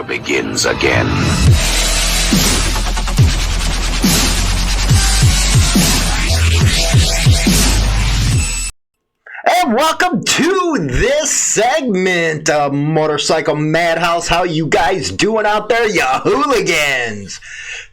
saga begins again. And welcome to this segment of Motorcycle Madhouse. How you guys doing out there, you hooligans?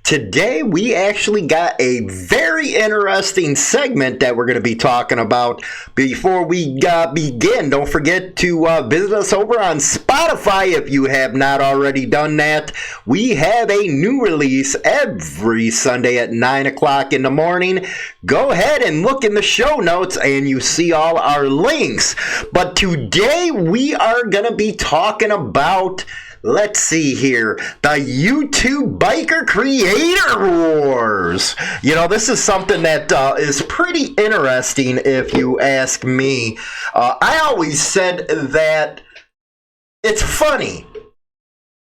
Today we actually got a very interesting segment that we're going to be talking about. Before we begin, don't forget to visit us over on Spotify if you have not already done that. We have a new release every Sunday at 9 o'clock in the morning. Go ahead and look in the show notes and you see all our links. But today we are going to be talking about, let's see here, the YouTube Biker Creator Wars. You know, this is something that is pretty interesting if you ask me. I always said that it's funny.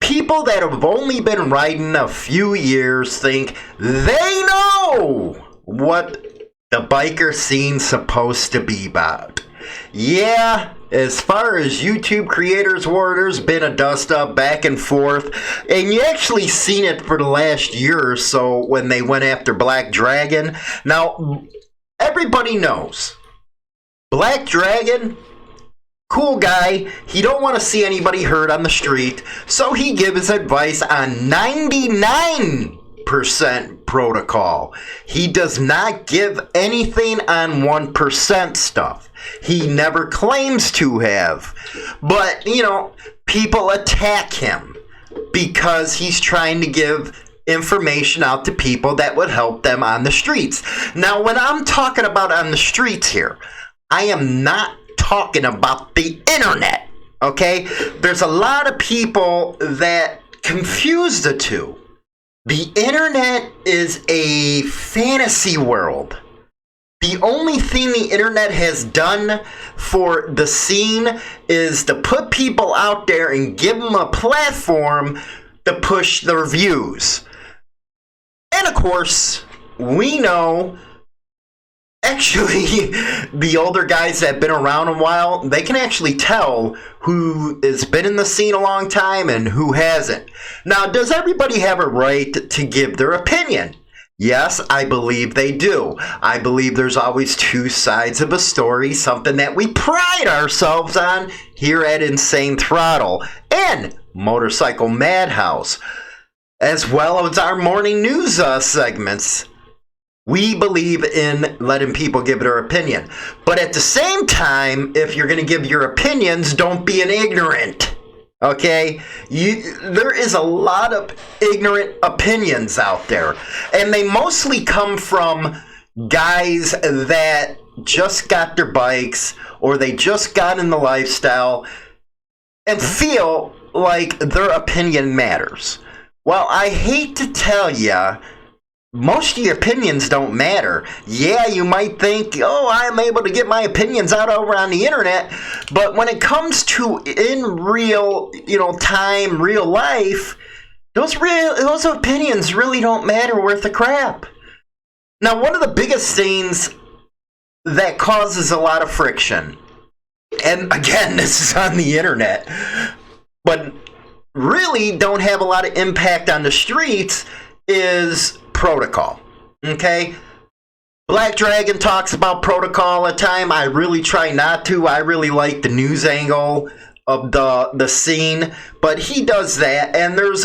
People that have only been riding a few years think they know what the biker scene's supposed to be about. Yeah, as far as YouTube Creators War, there's been a dust-up back and forth, and you actually seen it for the last year or so when they went after Black Dragon. Now, everybody knows, Black Dragon, cool guy, he don't want to see anybody hurt on the street, so he gives advice on 99% protocol. He does not give anything on 1% stuff. He never claims to have. But, you know, people attack him because he's trying to give information out to people that would help them on the streets. Now, when I'm talking about on the streets here, I am not talking about the internet, okay? There's a lot of people that confuse the two. The internet is a fantasy world. The only thing the internet has done for the scene is to put people out there and give them a platform to push their views. And of course, we know, actually, the older guys that have been around a while, they can actually tell who has been in the scene a long time and who hasn't. Now, does everybody have a right to give their opinion? Yes, I believe they do. I believe there's always two sides of a story, something that we pride ourselves on here at Insane Throttle and Motorcycle Madhouse, as well as our morning news segments. We believe in letting people give their opinion. But at the same time, if you're going to give your opinions, don't be an ignorant. Okay? There is a lot of ignorant opinions out there. And they mostly come from guys that just got their bikes or they just got in the lifestyle and feel like their opinion matters. Well, I hate to tell you, most of your opinions don't matter. Yeah, you might think, oh, I'm able to get my opinions out over on the internet, but when it comes to in real, time, real life, those opinions really don't matter worth a crap. Now, one of the biggest things that causes a lot of friction, and again, this is on the internet, but really don't have a lot of impact on the streets, is protocol. Okay? Black Dragon talks about protocol all the time. I really try not to. I really like the news angle of the scene, but he does that. And there's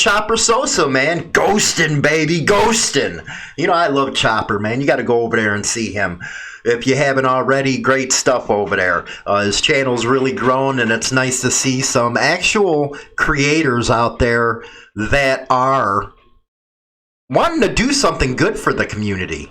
Chopper Sosa, man, ghosting, baby, ghosting. You know, I love Chopper, man. You got to go over there and see him if you haven't already. Great stuff over there. His channel's really grown, and it's nice to see some actual creators out there that are wanting to do something good for the community.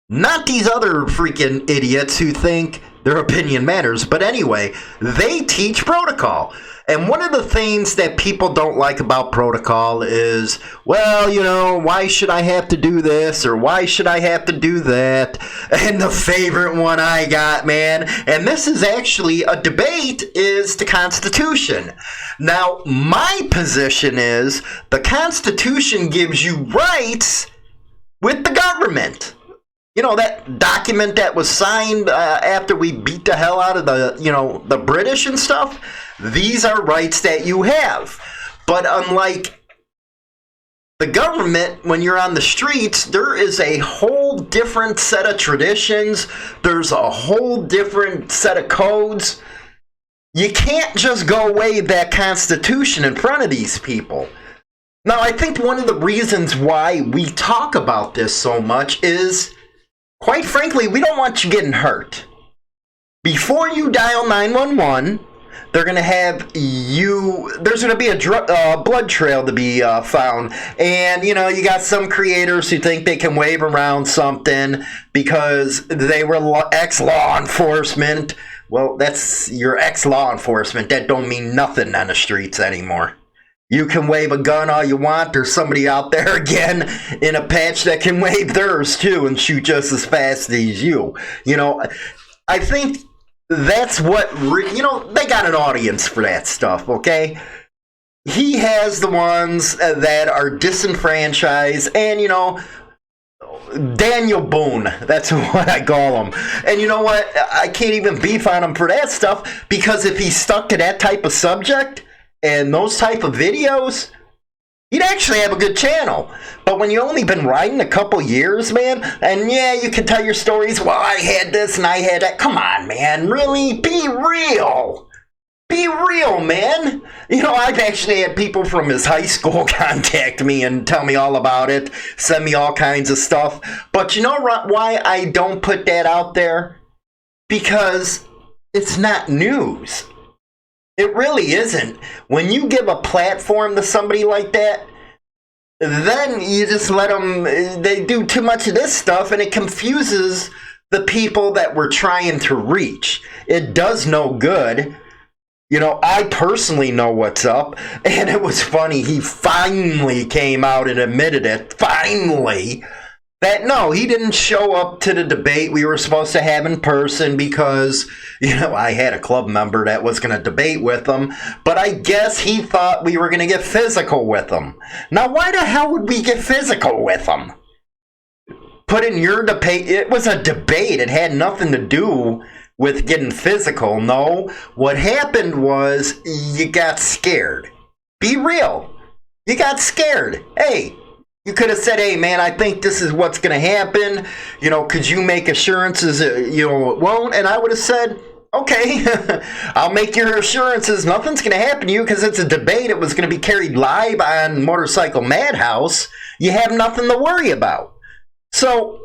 Not these other freaking idiots who think their opinion matters. But anyway, they teach protocol. And one of the things that people don't like about protocol is, well, why should I have to do this or why should I have to do that? And the favorite one I got, man, and this is actually a debate, is the Constitution. Now, my position is the Constitution gives you rights with the government. You know, that document that was signed after we beat the hell out of the British and stuff? These are rights that you have. But unlike the government, when you're on the streets, there is a whole different set of traditions. There's a whole different set of codes. You can't just go wave that Constitution in front of these people. Now, I think one of the reasons why we talk about this so much is, quite frankly, we don't want you getting hurt. Before you dial 911, they're going to have you, there's going to be a blood trail to be found. And, you know, you got some creators who think they can wave around something because they were ex-law enforcement. Well, that's your ex-law enforcement. That don't mean nothing on the streets anymore. You can wave a gun all you want. There's somebody out there, again, in a patch that can wave theirs, too, and shoot just as fast as you. You know, I think that's what, you know, they got an audience for that stuff, okay? He has the ones that are disenfranchised, and, you know, Daniel Boone, that's what I call him. And you know what? I can't even beef on him for that stuff, because if he stuck to that type of subject and those type of videos, he'd actually have a good channel. But when you only been riding a couple years, man, and yeah, you can tell your stories, well, I had this and I had that. Come on, man, really? Be real. Be real, man. You know, I've actually had people from his high school contact me and tell me all about it, send me all kinds of stuff. But you know why I don't put that out there? Because it's not news. It really isn't. When you give a platform to somebody like that, then you just let them, they do too much of this stuff, and it confuses the people that we're trying to reach. It does no good. You know, I personally know what's up, and it was funny. He finally came out and admitted it, finally, that no, he didn't show up to the debate we were supposed to have in person because, you know, I had a club member that was going to debate with him, but I guess he thought we were going to get physical with him. Now, why the hell would we get physical with him? Put in your debate. It was a debate. It had nothing to do with getting physical. No, what happened was you got scared. Be real. You got scared. Hey, you could have said, hey, man, I think this is what's going to happen. You know, could you make assurances, you know, it won't? And I would have said, okay, I'll make your assurances. Nothing's going to happen to you because it's a debate. It was going to be carried live on Motorcycle Madhouse. You have nothing to worry about. So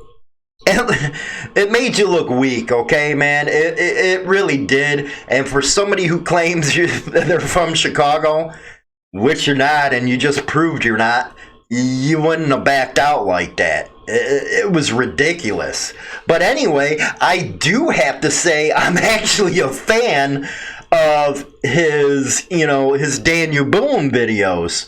it made you look weak, okay, man? It really did. And for somebody who claims they're from Chicago, which you're not, and you just proved you're not, you wouldn't have backed out like that. It was ridiculous. But anyway, I do have to say I'm actually a fan of his, you know, his Daniel Boone videos.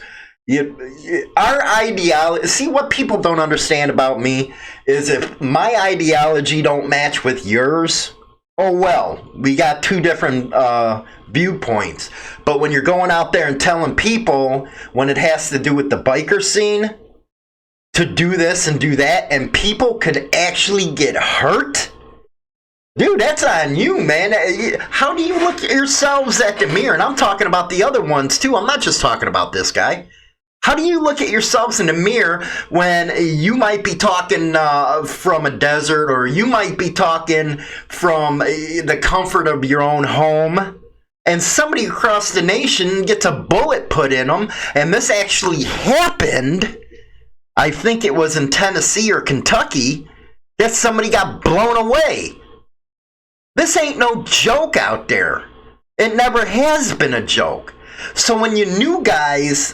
Our ideology, see, what people don't understand about me is if my ideology don't match with yours, oh well, we got two different viewpoints. But when you're going out there and telling people when it has to do with the biker scene to do this and do that, and people could actually get hurt, dude, that's on you, man. How do you look at yourselves at the mirror? And I'm talking about the other ones too. I'm not just talking about this guy. How do you look at yourselves in the mirror when you might be talking from a desert, or you might be talking from the comfort of your own home, and somebody across the nation gets a bullet put in them, and this actually happened, I think it was in Tennessee or Kentucky, that somebody got blown away. This ain't no joke out there. It never has been a joke. So when you new guys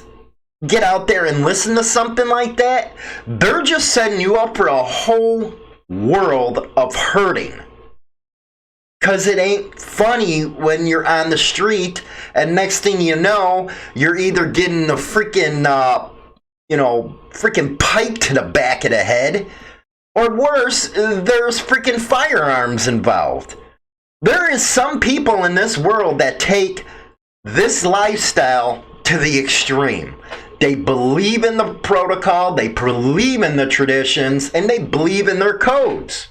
get out there and listen to something like that, they're just setting you up for a whole world of hurting. Because it ain't funny when you're on the street and next thing you know, you're either getting a freaking, freaking pipe to the back of the head, or worse, there's freaking firearms involved. There is some people in this world that take this lifestyle to the extreme. They believe in the protocol, they believe in the traditions, and they believe in their codes.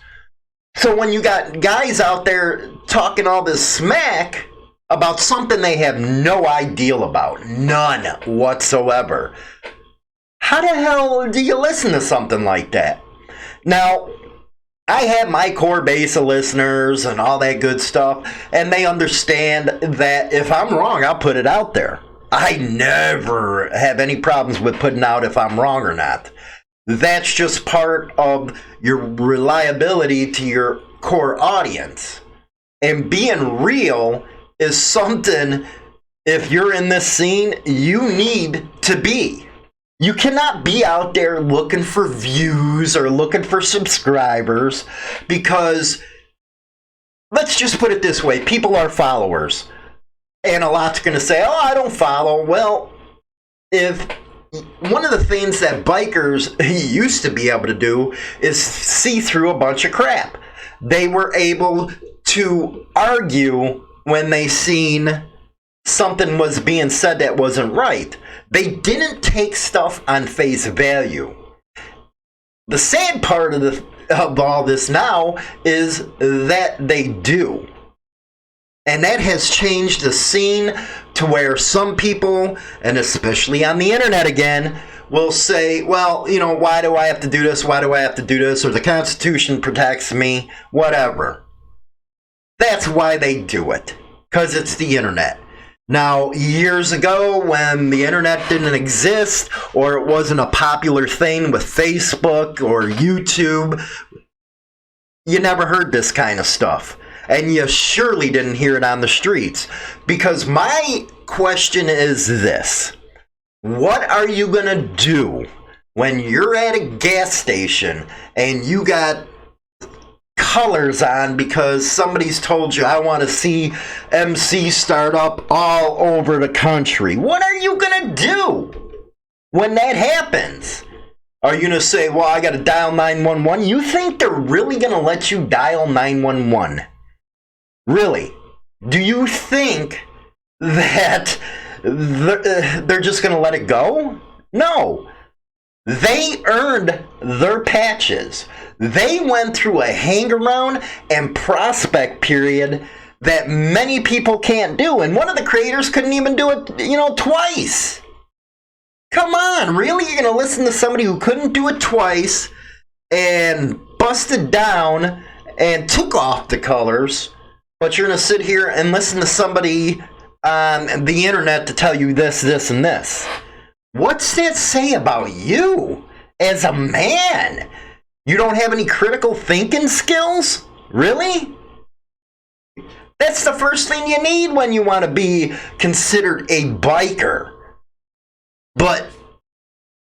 So when you got guys out there talking all this smack, about something they have no idea about. None whatsoever. How the hell do you listen to something like that? Now, I have my core base of listeners and all that good stuff, and they understand that if I'm wrong, I'll put it out there. I never have any problems with putting out if I'm wrong or not. That's just part of your reliability to your core audience. And being real is something, if you're in this scene, you need to be. You cannot be out there looking for views or looking for subscribers, because, let's just put it this way, people are followers. And a lot's going to say, oh, I don't follow. Well, if one of the things that bikers used to be able to do is see through a bunch of crap. They were able to argue when they seen something was being said that wasn't right. They didn't take stuff on face value. The sad part of all this now is that they do. And that has changed the scene to where some people, and especially on the internet again, will say, well, you know, why do I have to do this? Why do I have to do this? Or the Constitution protects me, whatever. That's why they do it, because it's the internet. Now, years ago, when the internet didn't exist, or it wasn't a popular thing with Facebook or YouTube, you never heard this kind of stuff. And you surely didn't hear it on the streets. Because my question is this. What are you going to do when you're at a gas station and you got colors on because somebody's told you, I want to see MC start up all over the country? What are you going to do when that happens? Are you going to say, well, I got to dial 911? You think they're really going to let you dial 911? Really? Do you think that they're just going to let it go? No. They earned their patches. They went through a hang-around and prospect period that many people can't do. And one of the creators couldn't even do it, twice. Come on, really? You're going to listen to somebody who couldn't do it twice and busted down and took off the colors, but you're going to sit here and listen to somebody on the internet to tell you this, this, and this? What's that say about you as a man? You don't have any critical thinking skills? Really? That's the first thing you need when you want to be considered a biker. But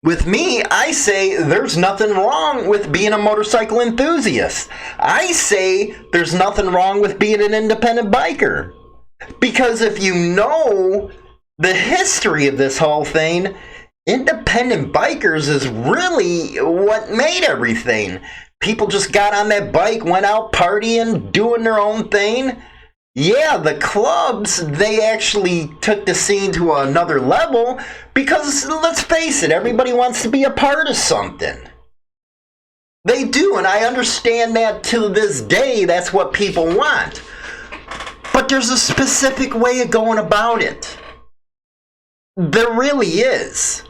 with me, I say there's nothing wrong with being a motorcycle enthusiast. I say there's nothing wrong with being an independent biker. Because if you know the history of this whole thing, independent bikers is really what made everything. People just got on that bike, went out partying, doing their own thing. Yeah, the clubs, they actually took the scene to another level because, let's face it, everybody wants to be a part of something. They do, and I understand that to this day, that's what people want. But there's a specific way of going about it. There really is.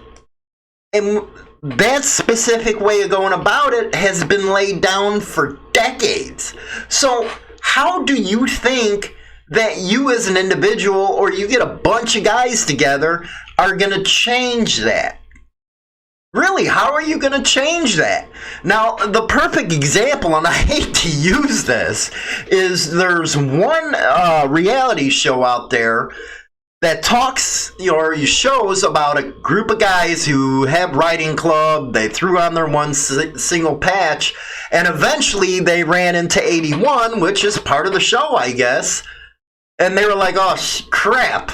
And that specific way of going about it has been laid down for decades. So how do you think that you as an individual, or you get a bunch of guys together, are going to change that? Really, how are you going to change that? Now, the perfect example, and I hate to use this, is there's one reality show out there that talks or shows about a group of guys who have riding club. They threw on their one single patch, and eventually they ran into 81, which is part of the show, I guess. And they were like, oh, crap.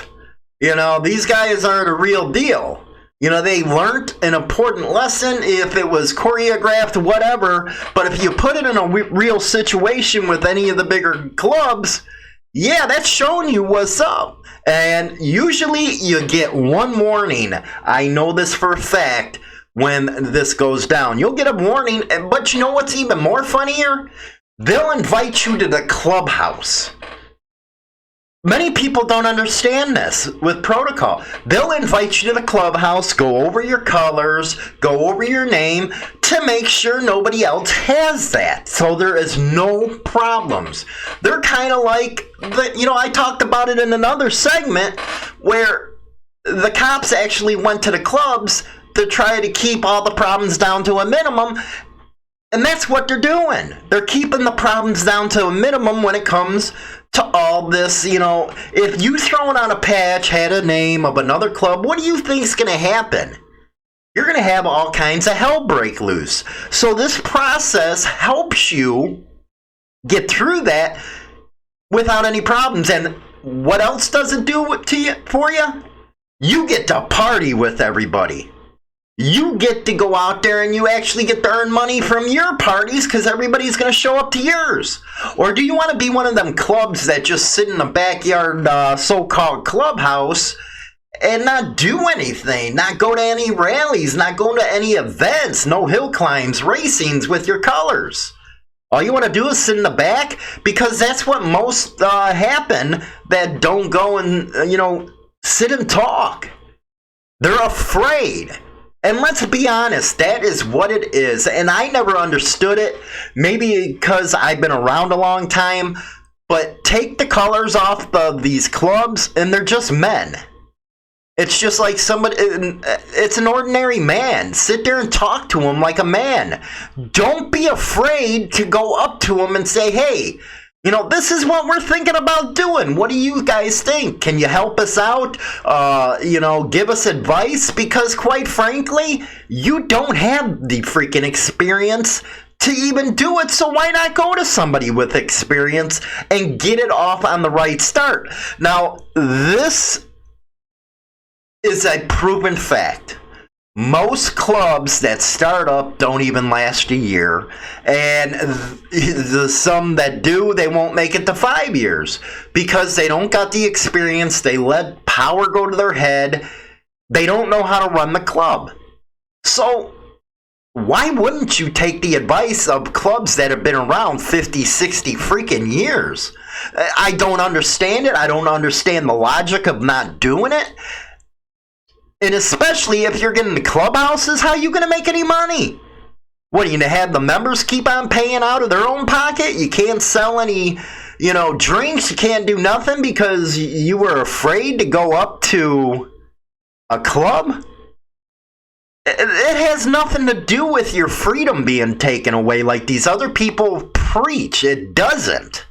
These guys aren't a real deal. They learned an important lesson, if it was choreographed, whatever. But if you put it in a real situation with any of the bigger clubs, yeah, that's showing you what's up. And usually you get one warning. I know this for a fact when this goes down. You'll get a warning, but you know what's even more funnier? They'll invite you to the clubhouse. Many people don't understand this with protocol. They'll invite you to the clubhouse, go over your colors, go over your name to make sure nobody else has that. So there is no problems. They're kind of like, I talked about it in another segment where the cops actually went to the clubs to try to keep all the problems down to a minimum. And that's what they're doing. They're keeping the problems down to a minimum when it comes to all this, if you throwing on a patch had a name of another club, what do you think's going to happen? You're going to have all kinds of hell break loose. So this process helps you get through that without any problems. And what else does it do for you? You get to party with everybody. You get to go out there and you actually get to earn money from your parties because everybody's going to show up to yours. Or do you want to be one of them clubs that just sit in the backyard so-called clubhouse and not do anything, not go to any rallies, not go to any events, no hill climbs, racings with your colors? All you want to do is sit in the back, because that's what most happen that don't go and, sit and talk. They're afraid. And let's be honest, that is what it is. And I never understood it, maybe because I've been around a long time, but take the colors off of these clubs and they're just men. It's just like it's an ordinary man. Sit there and talk to him like a man. Don't be afraid to go up to him and say, hey, this is what we're thinking about doing. What do you guys think? Can you help us out? Give us advice? Because quite frankly, you don't have the freaking experience to even do it. So why not go to somebody with experience and get it off on the right start? Now, this is a proven fact. Most clubs that start up don't even last a year, and the some that do, they won't make it to 5 years because they don't got the experience. They let power go to their head. They don't know how to run the club. So why wouldn't you take the advice of clubs that have been around 50, 60 freaking years? I don't understand it. I don't understand the logic of not doing it. And especially if you're getting the clubhouses, how are you going to make any money? What, are you going to have the members keep on paying out of their own pocket? You can't sell any, drinks. You can't do nothing because you were afraid to go up to a club? It has nothing to do with your freedom being taken away like these other people preach. It doesn't.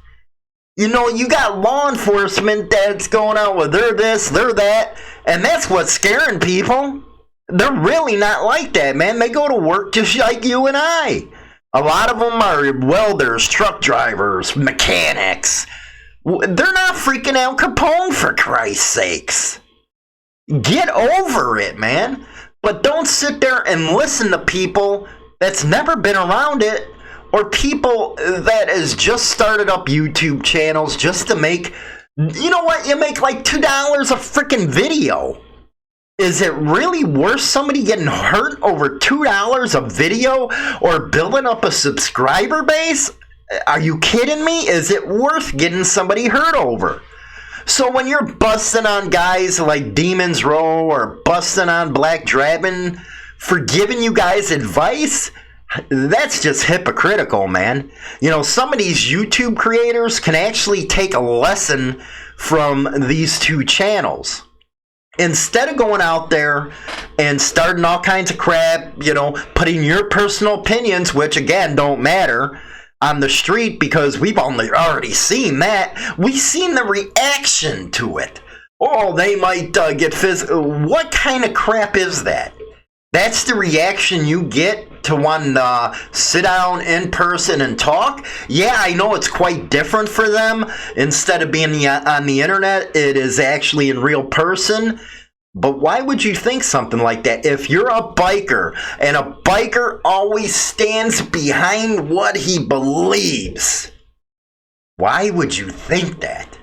You got law enforcement that's going out with they're this, they're that, and that's what's scaring people. They're really not like that, man. They go to work just like you and I. A lot of them are welders, truck drivers, mechanics. They're not freaking Al Capone, for Christ's sakes. Get over it, man. But don't sit there and listen to people that's never been around it, or people that has just started up YouTube channels just to make, you make like $2 a freaking video. Is it really worth somebody getting hurt over $2 a video or building up a subscriber base? Are you kidding me? Is it worth getting somebody hurt over? So when you're busting on guys like Demon's Row or busting on Black Dragon for giving you guys advice, that's just hypocritical, man. Some of these YouTube creators can actually take a lesson from these two channels. Instead of going out there and starting all kinds of crap, putting your personal opinions, which again don't matter, on the street, because we've already seen that. We've seen the reaction to it. Oh, they might get physical. What kind of crap is that? That's the reaction you get to want to sit down in person and talk? Yeah, I know it's quite different for them. Instead of being on the internet, it is actually in real person. But why would you think something like that? If you're a biker, and a biker always stands behind what he believes, why would you think that?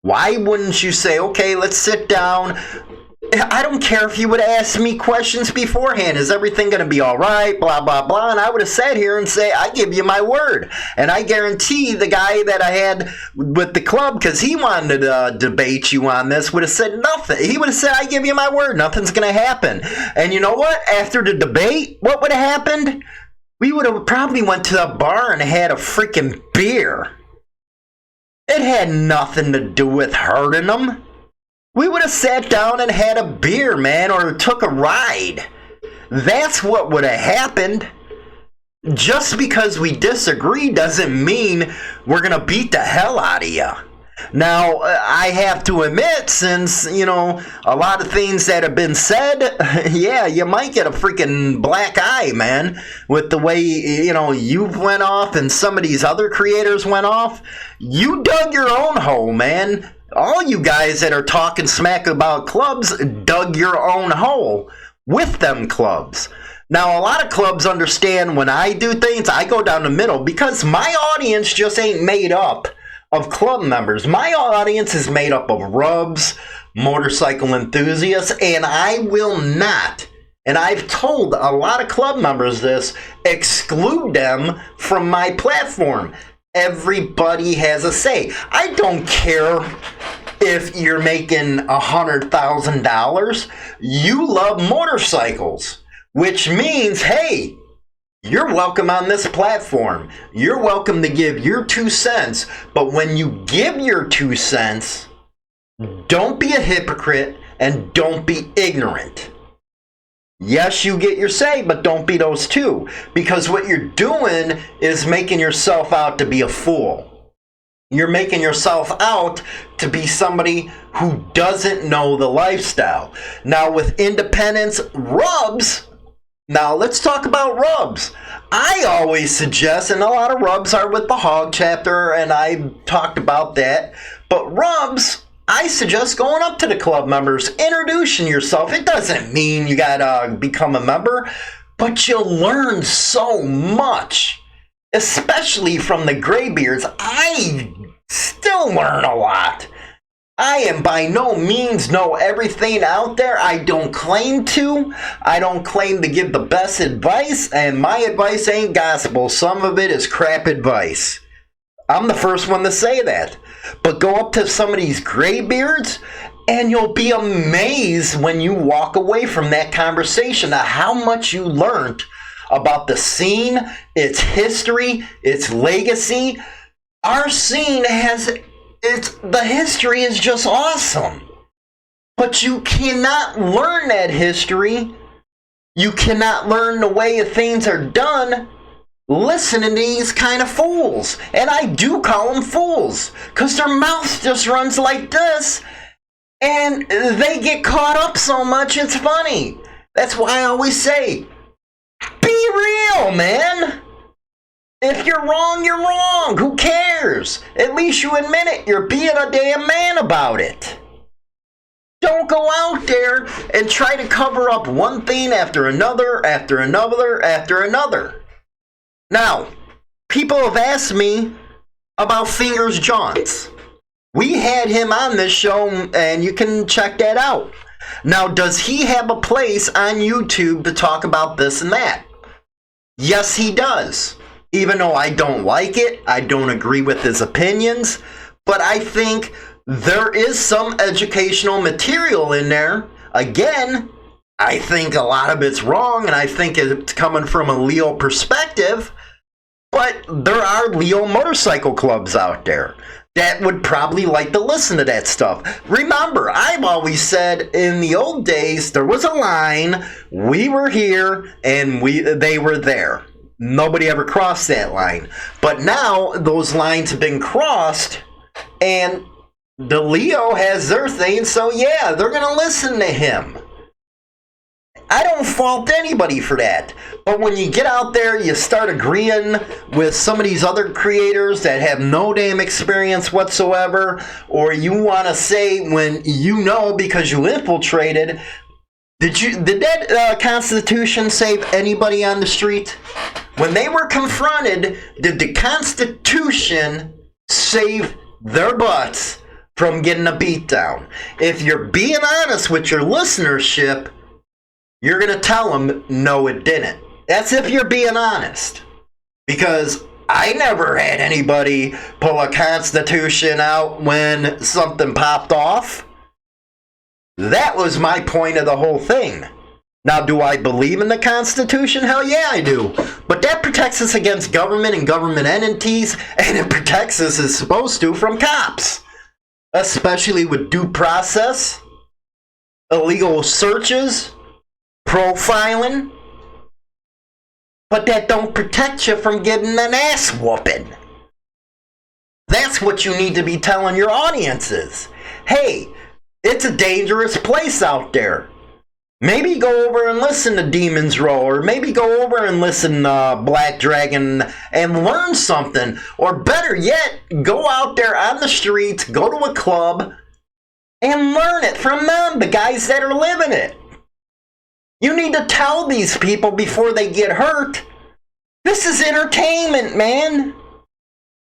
Why wouldn't you say, okay, let's sit down I don't care if you would ask me questions beforehand. Is everything going to be all right? Blah, blah, blah. And I would have sat here and say, I give you my word. And I guarantee the guy that I had with the club, because he wanted to debate you on this, would have said nothing. He would have said, I give you my word. Nothing's going to happen. And you know what? After the debate, what would have happened? We would have probably went to the bar and had a freaking beer. It had nothing to do with hurting them. We would have sat down and had a beer, man, or took a ride. That's what would have happened. Just because we disagree doesn't mean we're going to beat the hell out of you. Now, I have to admit, since, a lot of things that have been said, yeah, you might get a freaking black eye, man, with the way, you went off and some of these other creators went off. You dug your own hole, man. All you guys that are talking smack about clubs dug your own hole with them clubs. Now, a lot of clubs understand when I do things, I go down the middle because my audience just ain't made up of club members. My audience is made up of rubs, motorcycle enthusiasts, and I will not, and I've told a lot of club members this, exclude them from my platform. Everybody has a say. I don't care if you're making $100,000. You love motorcycles, which means, hey, you're welcome on this platform. You're welcome to give your 2 cents. But when you give your 2 cents, don't be a hypocrite and don't be ignorant. Yes, you get your say, but don't be those two. Because what you're doing is making yourself out to be a fool. You're making yourself out to be somebody who doesn't know the lifestyle. Now, with independents, rubs, now let's talk about rubs. I always suggest, and a lot of rubs are with the hog chapter, and I talked about that, but rubs, I suggest going up to the club members, introducing yourself. It doesn't mean you gotta become a member, but you'll learn so much, especially from the graybeards. I still learn a lot. I am by no means know everything out there. I don't claim to. I don't claim to give the best advice, and my advice ain't gospel. Some of it is crap advice. I'm the first one to say that. But go up to some of these graybeards, and you'll be amazed when you walk away from that conversation of how much you learned about the scene, its history, its legacy. Our scene the history is just awesome. But you cannot learn that history. You cannot learn the way things are done listening to these kind of fools. And I do call them fools, because their mouth just runs like this, and they get caught up so much it's funny. That's why I always say, be real, man. If you're wrong, you're wrong. Who cares? At least you admit it. You're being a damn man about it. Don't go out there and try to cover up one thing after another, after another, after another. Now, people have asked me about Fingers Jaunch. We had him on this show, and you can check that out. Now, does he have a place on YouTube to talk about this and that? Yes, he does. Even though I don't like it, I don't agree with his opinions, but I think there is some educational material in there. Again, I think a lot of it's wrong, and I think it's coming from a Leo perspective, but there are Leo motorcycle clubs out there that would probably like to listen to that stuff. Remember, I've always said in the old days, there was a line, we were here, and they were there. Nobody ever crossed that line. But now, those lines have been crossed, and the Leo has their thing, so yeah, they're going to listen to him. I don't fault anybody for that. But when you get out there, you start agreeing with some of these other creators that have no damn experience whatsoever, or you want to say when you know because you infiltrated, did that Constitution save anybody on the street? When they were confronted, did the Constitution save their butts from getting a beatdown. If you're being honest with your listenership, you're going to tell them, no, it didn't. That's if you're being honest. Because I never had anybody pull a Constitution out when something popped off. That was my point of the whole thing. Now, do I believe in the Constitution? Hell yeah, I do. But that protects us against government and government entities, and it protects us, as supposed to, from cops. Especially with due process, illegal searches, profiling. But that don't protect you from getting an ass whooping. That's what you need to be telling your audiences. Hey, it's a dangerous place out there. Maybe go over and listen to Demon's Row, or maybe go over and listen to Black Dragon and learn something. Or better yet, go out there on the streets, go to a club, and learn it from them, the guys that are living it. You need to tell these people before they get hurt. This is entertainment, man.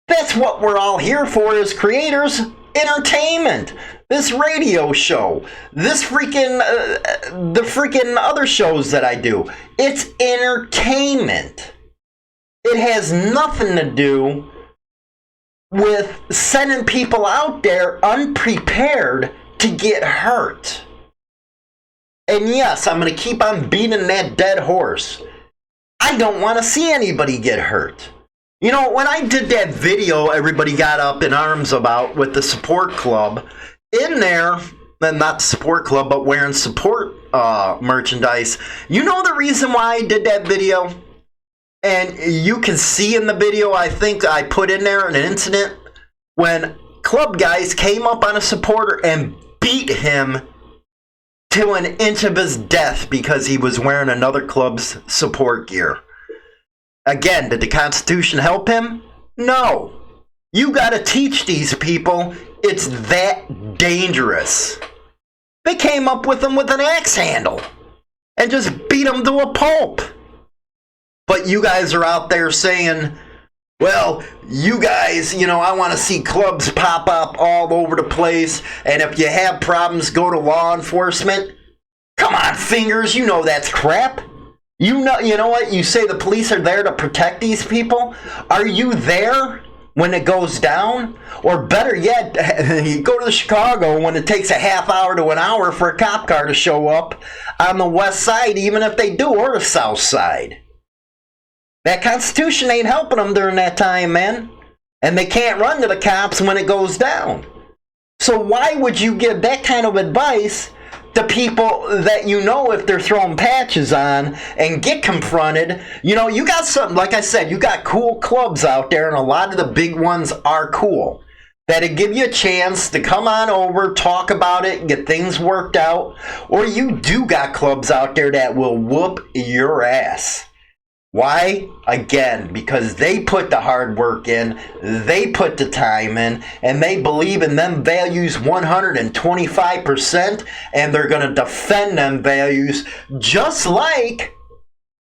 That's what we're all here for as creators. Entertainment. This radio show, this freaking, the freaking other shows that I do. It's entertainment. It has nothing to do with sending people out there unprepared to get hurt. And yes, I'm going to keep on beating that dead horse. I don't want to see anybody get hurt. You know, when I did that video everybody got up in arms about with the support club, in there, and not the support club, but wearing support merchandise, you know the reason why I did that video? And you can see in the video, I think I put in there an incident when club guys came up on a supporter and beat him to an inch of his death because he was wearing another club's support gear. Again, did the Constitution help him? No. You gotta teach these people it's that dangerous. They came up with him with an axe handle and just beat him to a pulp. But you guys are out there saying, well, you guys, you know, I want to see clubs pop up all over the place, and if you have problems, go to law enforcement. Come on, fingers, you know that's crap. You know what? You say the police are there to protect these people. Are you there when it goes down? Or better yet, you go to Chicago when it takes a half hour to an hour for a cop car to show up on the west side, even if they do, or the south side. That Constitution ain't helping them during that time, man. And they can't run to the cops when it goes down. So why would you give that kind of advice to people that you know if they're throwing patches on and get confronted? You know, you got something, like I said, you got cool clubs out there, and a lot of the big ones are cool. That'll give you a chance to come on over, talk about it, get things worked out. Or you do got clubs out there that will whoop your ass. Why? Again, because they put the hard work in, they put the time in, and they believe in them values 125%, and they're going to defend them values just like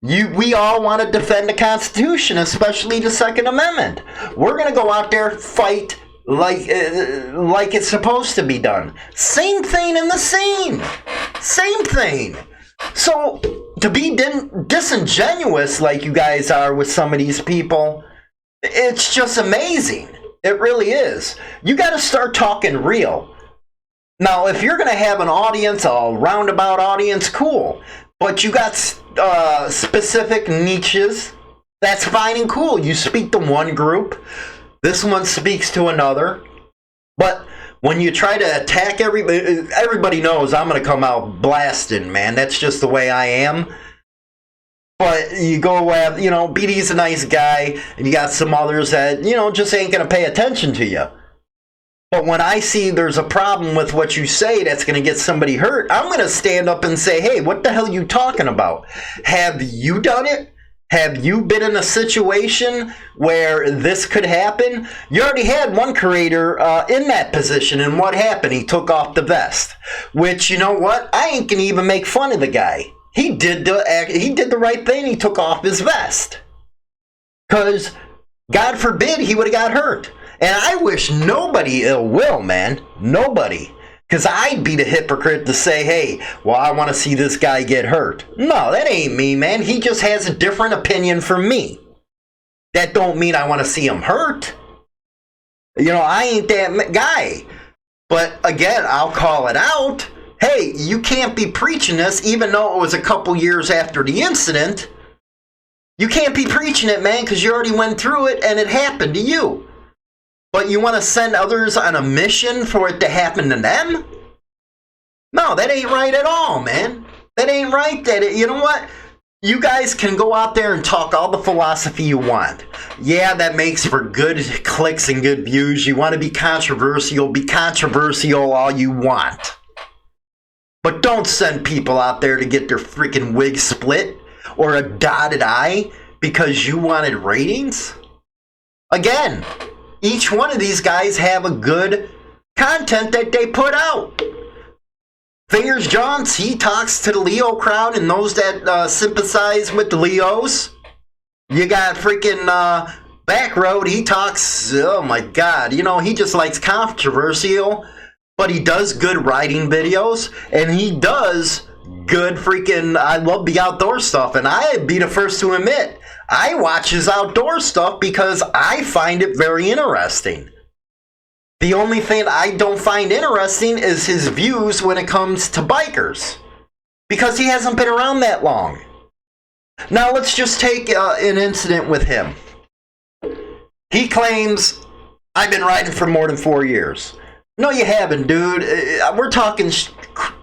we all want to defend the Constitution, especially the Second Amendment. We're going to go out there, fight like it's supposed to be done. Same thing in the scene. Same thing. So, to be disingenuous like you guys are with some of these people, it's just amazing. It really is. You got to start talking real. Now, if you're going to have an audience, a roundabout audience, cool. But you got specific niches, that's fine and cool. You speak to one group, this one speaks to another. But when you try to attack everybody knows I'm going to come out blasting, man. That's just the way I am. But you go with, you know, BD's a nice guy, and you got some others that, you know, just ain't going to pay attention to you. But when I see there's a problem with what you say that's going to get somebody hurt, I'm going to stand up and say, hey, what the hell are you talking about? Have you done it? Have you been in a situation where this could happen? You already had one creator in that position, and what happened? He took off the vest. Which, you know what? I ain't gonna even make fun of the guy. He did the right thing. He took off his vest. Because, God forbid, he would have got hurt. And I wish nobody ill will, man. Nobody. Because I'd be the hypocrite to say, hey, well, I want to see this guy get hurt. No, that ain't me, man. He just has a different opinion from me. That don't mean I want to see him hurt. You know, I ain't that guy. But again, I'll call it out. Hey, you can't be preaching this, even though it was a couple years after the incident. You can't be preaching it, man, because you already went through it and it happened to you. But you want to send others on a mission for it to happen to them? No, that ain't right at all, man. That ain't right. You know what? You guys can go out there and talk all the philosophy you want. Yeah, that makes for good clicks and good views. You want to be controversial all you want. But don't send people out there to get their freaking wig split or a dotted eye because you wanted ratings. Again, each one of these guys have a good content that they put out. Fingers Jaunch, he talks to the Leo crowd and those that sympathize with the Leos. You got freaking Backroad, he talks, oh my god, you know, he just likes controversial, but he does good riding videos, and he does good freaking, I love the outdoor stuff, and I'd be the first to admit, I watch his outdoor stuff because I find it very interesting. The only thing I don't find interesting is his views when it comes to bikers. Because he hasn't been around that long. Now let's just take an incident with him. He claims, I've been riding for more than 4 years. No, you haven't, dude. We're talking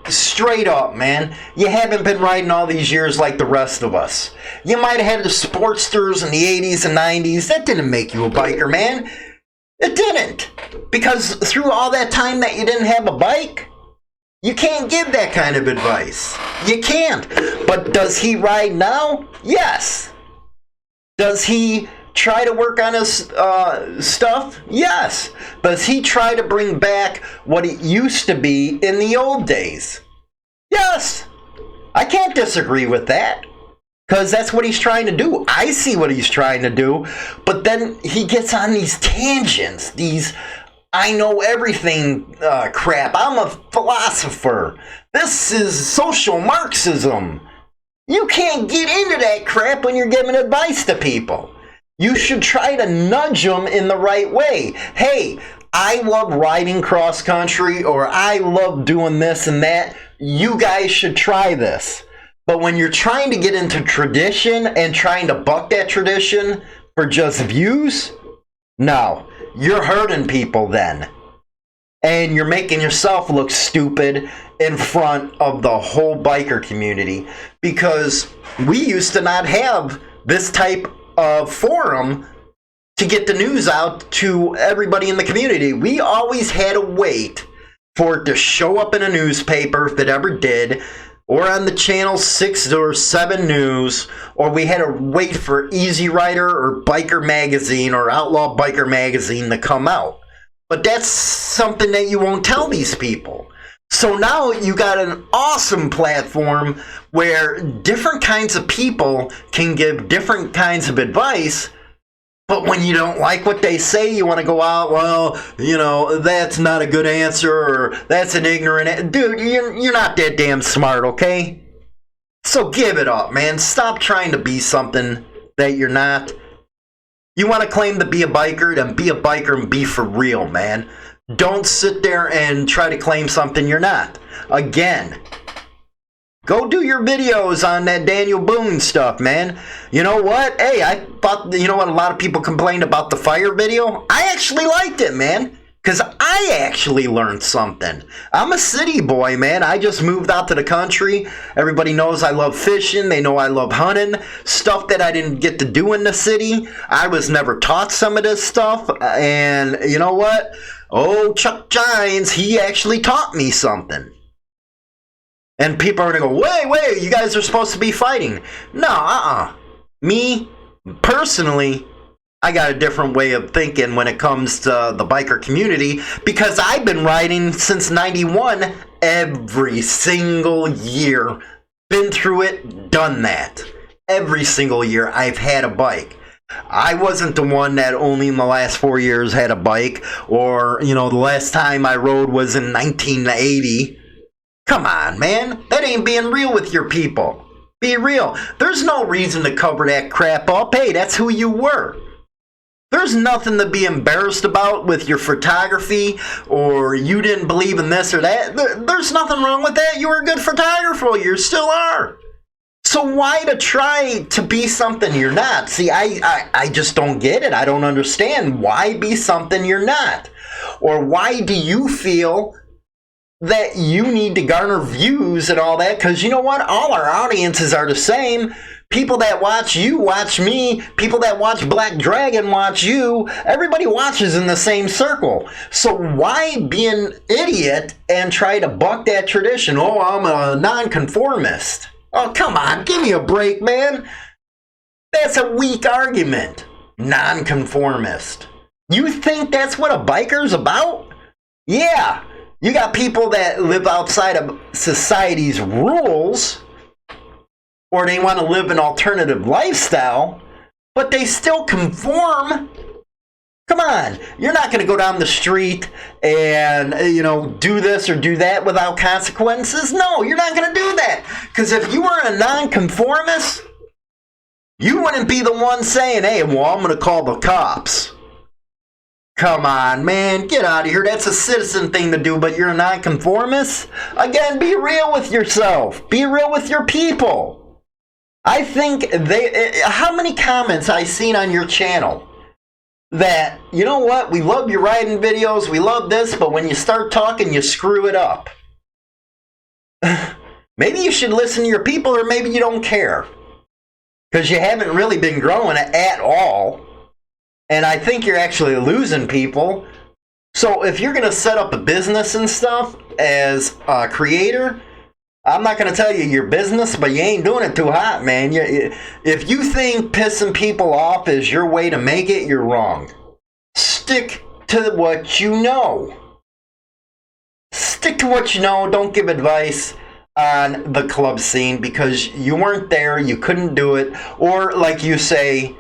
straight up, man. You haven't been riding all these years like the rest of us. You might have had the Sportsters in the 80s and 90s. That didn't make you a biker, man. It didn't. Because through all that time that you didn't have a bike, you can't give that kind of advice. You can't. But does he ride now? Yes. Does he try to work on his stuff? Yes. Does he try to bring back what it used to be in the old days? Yes. I can't disagree with that. Because that's what he's trying to do. I see what he's trying to do. But then he gets on these tangents. These I know everything crap. I'm a philosopher. This is social Marxism. You can't get into that crap when you're giving advice to people. You should try to nudge them in the right way. Hey, I love riding cross country, or I love doing this and that. You guys should try this. But when you're trying to get into tradition and trying to buck that tradition for just views, no, you're hurting people then. And you're making yourself look stupid in front of the whole biker community, because we used to not have this type of forum to get the news out to everybody in the community. We always had to wait for it to show up in a newspaper, if it ever did, or on the channel 6 or 7 news, or we had to wait for Easy Rider or Biker Magazine or Outlaw Biker Magazine to come out. But that's something that you won't tell these people. So now you got an awesome platform where different kinds of people can give different kinds of advice. But when you don't like what they say, you want to go out, well, you know, that's not a good answer, or that's an ignorant... Dude, you're not that damn smart, okay? So give it up, man. Stop trying to be something that you're not. You want to claim to be a biker, then be a biker and be for real, man. Don't sit there and try to claim something you're not. Again, go do your videos on that Daniel Boone stuff, man. You know what? Hey, I thought, you know what, a lot of people complained about the fire video? I actually liked it, man. Because I actually learned something. I'm a city boy, man. I just moved out to the country. Everybody knows I love fishing. They know I love hunting. Stuff that I didn't get to do in the city. I was never taught some of this stuff. And you know what? Oh, Chuck Gines, he actually taught me something. And people are going to go, wait, you guys are supposed to be fighting. No, Me, personally, I got a different way of thinking when it comes to the biker community, because I've been riding since 91 every single year. Been through it, done that. Every single year I've had a bike. I wasn't the one that only in the last 4 years had a bike, or, the last time I rode was in 1980. Come on, man. That ain't being real with your people. Be real. There's no reason to cover that crap up. Hey, that's who you were. There's nothing to be embarrassed about with your photography, or you didn't believe in this or that. There's nothing wrong with that. You were a good photographer. You still are. So why to try to be something you're not? See, I just don't get it. I don't understand. Why be something you're not? Or why do you feel that you need to garner views and all that? Because you know what? All our audiences are the same. People that watch you watch me. People that watch Black Dragon watch you. Everybody watches in the same circle. So why be an idiot and try to buck that tradition? Oh, I'm a nonconformist. Oh, come on. Give me a break, man. That's a weak argument. Nonconformist. You think that's what a biker's about? Yeah. You got people that live outside of society's rules, or they want to live an alternative lifestyle, but they still conform. Come on. You're not going to go down the street and, do this or do that without consequences. No, you're not going to do that. Because if you were a nonconformist, you wouldn't be the one saying, hey, well, I'm going to call the cops. Come on, man. Get out of here. That's a citizen thing to do, but you're a nonconformist? Again, be real with yourself. Be real with your people. I think how many comments I seen on your channel that, you know what, we love your riding videos, we love this, but when you start talking, you screw it up. Maybe you should listen to your people, or maybe you don't care. Because you haven't really been growing at all. And I think you're actually losing people. So if you're going to set up a business and stuff as a creator, I'm not going to tell you your business, but you ain't doing it too hot, man. If you think pissing people off is your way to make it, you're wrong. Stick to what you know. Stick to what you know. Don't give advice on the club scene because you weren't there, you couldn't do it, or like you say,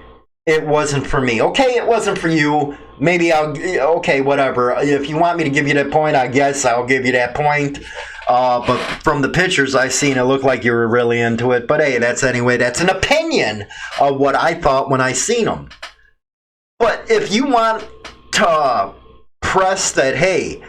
it wasn't for me. Okay, it wasn't for you. Maybe okay, whatever. If you want me to give you that point, I guess I'll give you that point. But from the pictures I seen, it looked like you were really into it. But hey, that's an opinion of what I thought when I seen them. But if you want to press that, hey,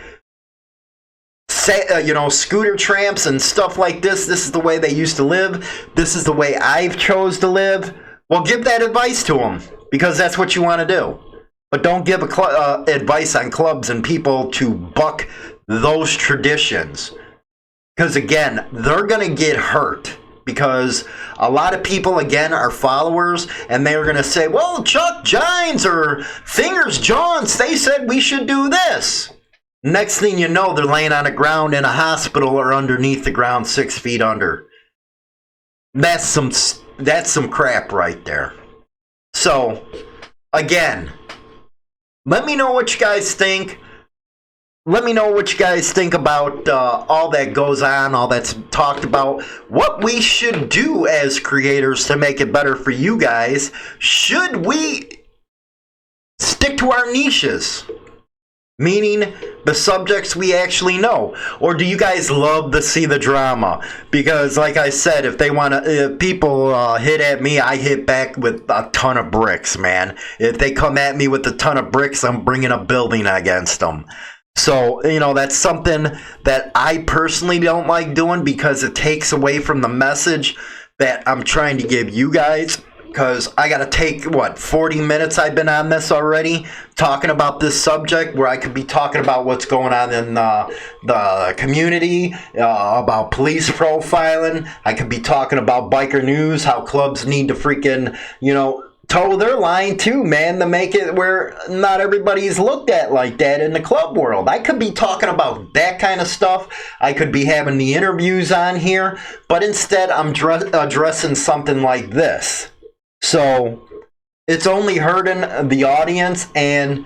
scooter tramps and stuff like this is the way they used to live. This is the way I've chose to live. Well, give that advice to them because that's what you want to do. But don't give advice on clubs and people to buck those traditions. Because, again, they're going to get hurt. Because a lot of people, again, are followers. And they're going to say, well, Chuck Gines or Fingers Jaunch, they said we should do this. Next thing you know, they're laying on the ground in a hospital or underneath the ground 6 feet under. That's some crap right there. So, again, let me know what you guys think. Let me know what you guys think about all that goes on, all that's talked about. What we should do as creators to make it better for you guys. Should we stick to our niches? Meaning the subjects we actually know. Or do you guys love to see the drama? Because like I said, if people hit at me, I hit back with a ton of bricks, man. If they come at me with a ton of bricks, I'm bringing a building against them. So, that's something that I personally don't like doing because it takes away from the message that I'm trying to give you guys. Because I got to take, 40 minutes I've been on this already, talking about this subject, where I could be talking about what's going on in the community, about police profiling. I could be talking about biker news, how clubs need to freaking, toe their line too, man, to make it where not everybody's looked at like that in the club world. I could be talking about that kind of stuff. I could be having the interviews on here, but instead I'm addressing something like this. So it's only hurting the audience, and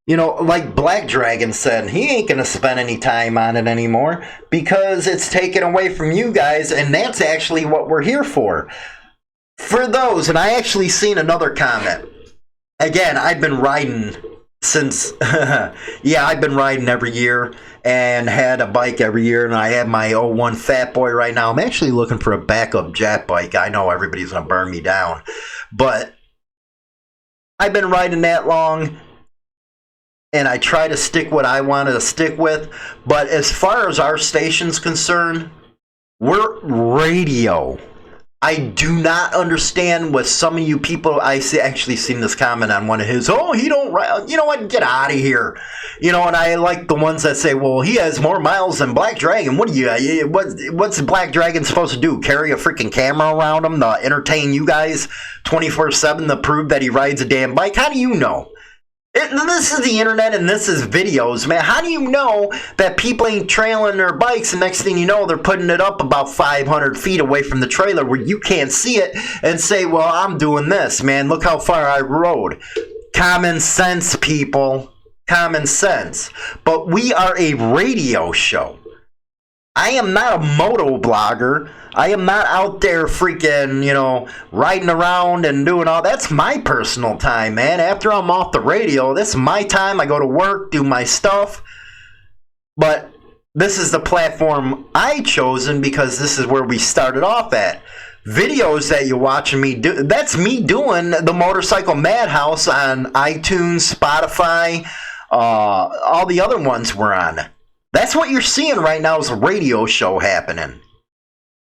like Black Dragon said, he ain't gonna spend any time on it anymore because it's taken away from you guys, and that's actually what we're here for. For those, and I actually seen another comment. Again, I've been riding since, yeah, I've been riding every year and had a bike every year, and I have my '01 Fat Boy right now. I'm actually looking for a backup jack bike. I know everybody's going to burn me down, but I've been riding that long, and I try to stick what I want to stick with. But as far as our station's concerned, we're radio. I do not understand what some of you people, actually seen this comment on one of his, oh, he don't ride, you know what, get out of here. You know, and I like the ones that say, well, he has more miles than Black Dragon. What do you, what's Black Dragon supposed to do? Carry a freaking camera around him to entertain you guys 24/7 to prove that he rides a damn bike? How do you know? This is the internet and this is videos, man. How do you know that people ain't trailing their bikes and next thing you know, they're putting it up about 500 feet away from the trailer where you can't see it and say, well, I'm doing this, man. Look how far I rode. Common sense, people. Common sense. But we are a radio show. I am not a moto blogger. I am not out there freaking, you know, riding around and doing all. That's my personal time, man. After I'm off the radio, this is my time. I go to work, do my stuff. But this is the platform I chosen because this is where we started off at. Videos that you're watching me do, that's me doing the Motorcycle Madhouse on iTunes, Spotify, all the other ones we're on. That's what you're seeing right now is a radio show happening.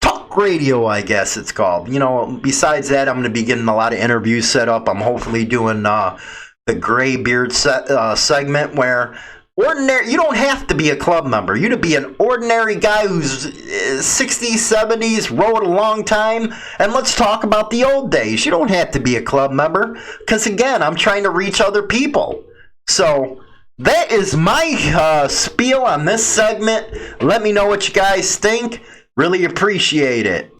Talk radio, I guess it's called. You know, besides that, I'm going to be getting a lot of interviews set up. I'm hopefully doing the Graybeard segment where ordinary. You don't have to be a club member. You to be an ordinary guy who's 60s, 70s, rode a long time, and let's talk about the old days. You don't have to be a club member because, again, I'm trying to reach other people. So that is my spiel on this segment. Let me know what you guys think. Really appreciate it.